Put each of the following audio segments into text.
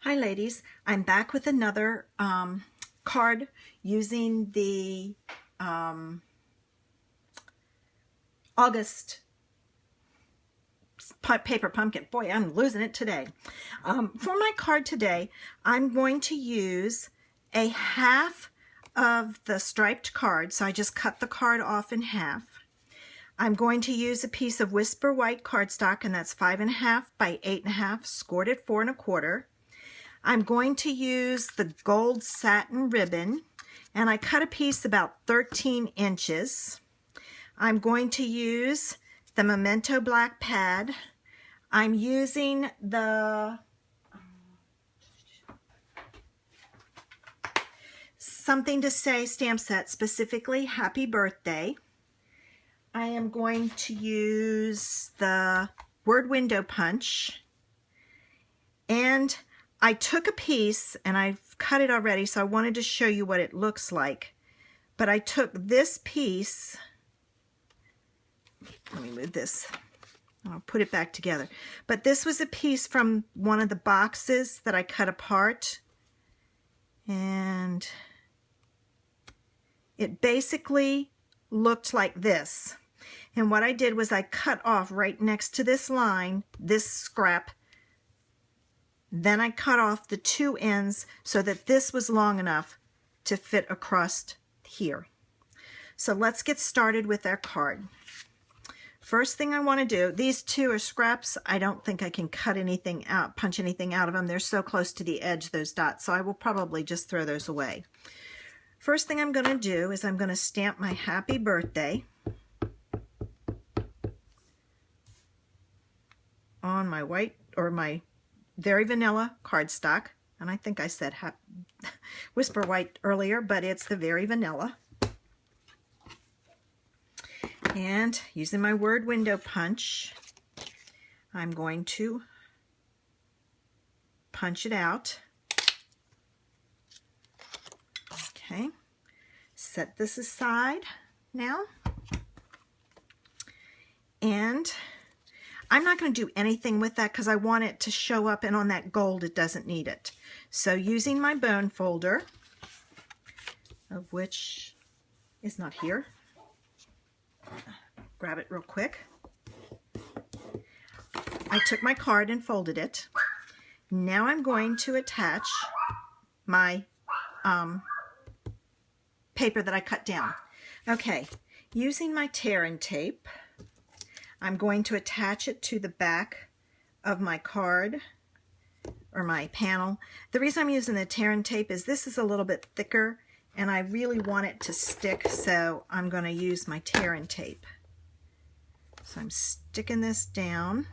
Hi ladies, I'm back with another card using the August paper pumpkin. Boy, I'm losing it today. For my card today, I'm going to use a half of the striped card. So I just cut the card off in half. I'm going to use a piece of Whisper White cardstock, and that's 5.5 by 8.5, scored at 4 1/4. I'm going to use the gold satin ribbon, and I cut a piece about 13 inches. I'm going to use the Memento black pad. I'm using the Something to Say stamp set, specifically Happy Birthday. I am going to use the word window punch, and I took a piece and I've cut it already, so I wanted to show you what it looks like. But I took this piece, let me move this, I'll put it back together. But this was a piece from one of the boxes that I cut apart, and it basically looked like this. And what I did was I cut off right next to this line, this scrap. Then I cut off the two ends so that this was long enough to fit across here. So let's get started with our card. First thing I want to do, these two are scraps. I don't think I can cut anything out, punch anything out of them. They're so close to the edge, those dots, so I will probably just throw those away. First thing I'm going to do is I'm going to stamp my Happy Birthday on my white, or my Very Vanilla cardstock, and I think I said Whisper White earlier, but it's the Very Vanilla. And using my word window punch, I'm going to punch it out. Okay, set this aside now. And I'm not going to do anything with that because I want it to show up, and on that gold it doesn't need it. So using my bone folder, of which is not here, grab it real quick. I took my card and folded it. Now I'm going to attach my paper that I cut down. Okay, using my tear and tape, I'm going to attach it to the back of my card, or my panel. The reason I'm using the tear and tape is this is a little bit thicker and I really want it to stick, so I'm going to use my tear and tape. So I'm sticking this down.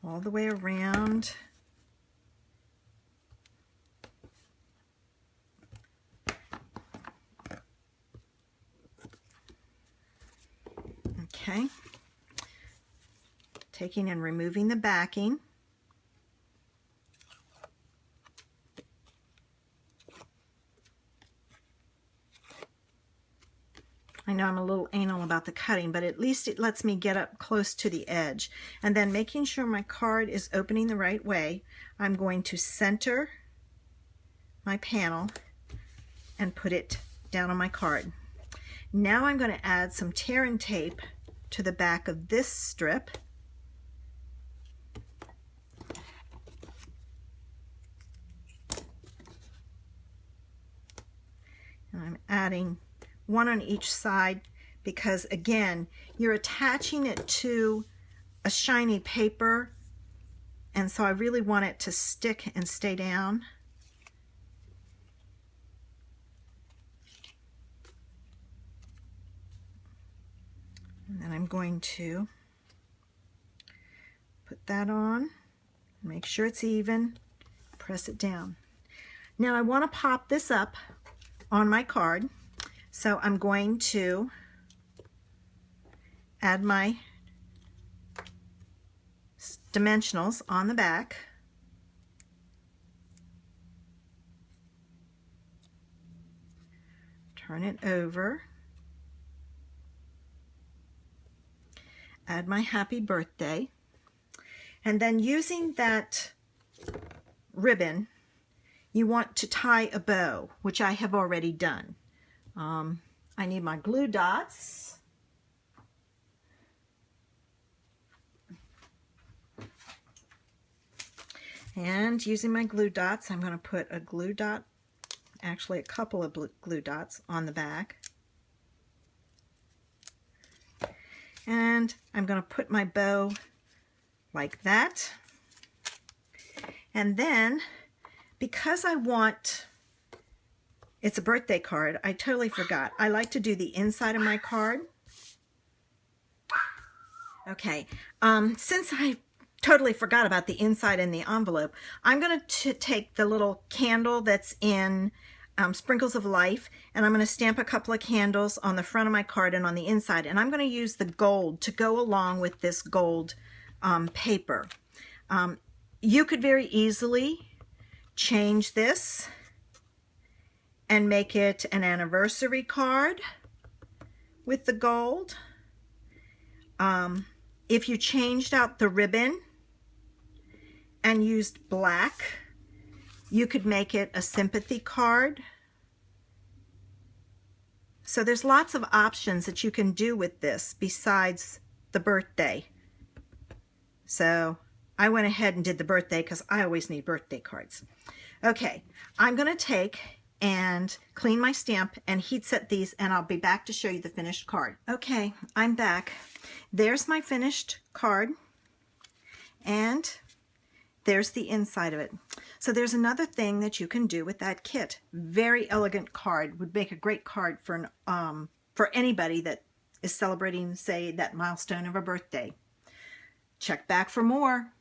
All the way around. Okay, taking and removing the backing. I know I'm a little anal about the cutting, but at least it lets me get up close to the edge. And then making sure my card is opening the right way, I'm going to center my panel and put it down on my card. Now I'm going to add some tear and tape to the back of this strip. And I'm adding one on each side because, again, you're attaching it to a shiny paper, and so I really want it to stick and stay down. And then I'm going to put that on, make sure it's even, press it down. Now I want to pop this up on my card, so I'm going to add my dimensionals on the back. Turn it over. add my happy birthday. And then using that ribbon, you want to tie a bow, which I have already done. I need my glue dots. And using my glue dots, I'm going to put a glue dot, actually a couple of glue dots on the back. And I'm going to put my bow like that. And then, because I want, it's a birthday card, I totally forgot. I like to do the inside of my card. Okay, since I totally forgot about the inside and the envelope, I'm going to take the little candle that's in Sprinkles of Life, and I'm going to stamp a couple of candles on the front of my card and on the inside, and I'm going to use the gold to go along with this gold paper. You could very easily change this and make it an anniversary card with the gold. If you changed out the ribbon and used black, you could make it a sympathy card. So there's lots of options that you can do with this besides the birthday. So I went ahead and did the birthday because I always need birthday cards. Okay, I'm going to take and clean my stamp and heat set these, and I'll be back to show you the finished card. Okay, I'm back. There's my finished card, and there's the inside of it. So there's another thing that you can do with that kit. Very elegant card. Would make a great card for anybody that is celebrating, say, that milestone of a birthday. Check back for more.